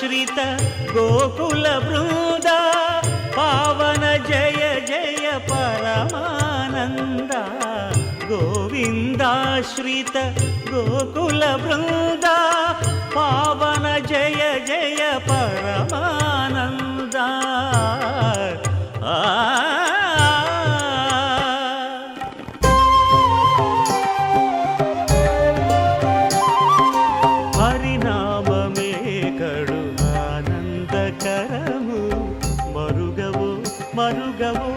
గోవిందాశ్రిత గోకుల బృంద పావన జయ జయ పరమానంద గోవిందాశ్రిత గోకుల బృంద పావన జయ జయ పరమానంద హరినామమే కడు ఆనందకరము మరుగవు మరుగవు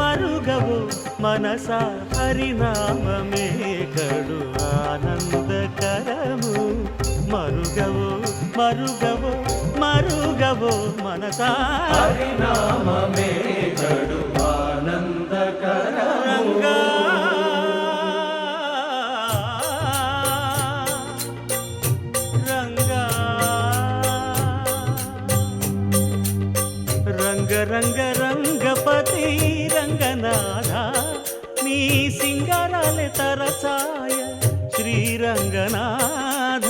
మరుగవు మనసా హరినామమే కడు ఆనందకరము మరుగవు మరుగవు మరుగవు మనసా హరినామమే కడు ఆనందకరము రంగ రంగ రంగపతి రంగనాథ నీ సింగారాలే తరసాయ శ్రీరంగనాథ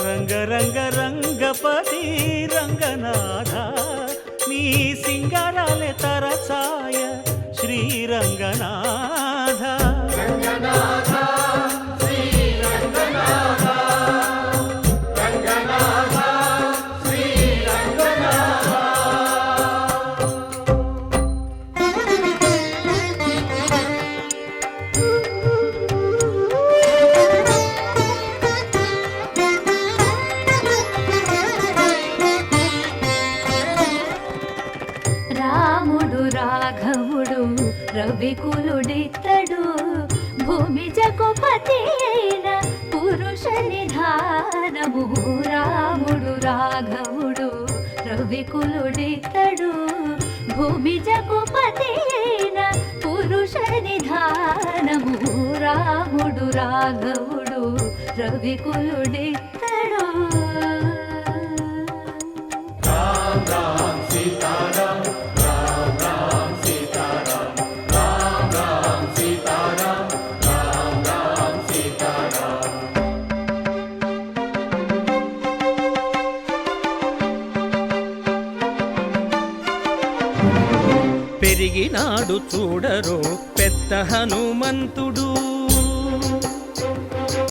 రంగ రంగ రంగపతి రంగనాథ నీ సింగారాలే తరసాయ శ్రీరంగనాథ రాముడు రాఘవుడు రవికులుడితడు భూమి జగపతి అయిన పురుష నిధానము రాముడు రాఘవుడు రవికులుడితడు భూమి జగపతి అయిన పురుష నిధానము రాముడు రాఘవుడు రవికులుడితడు పెరిగినాడు చూడరో పెద్ద హనుమంతుడు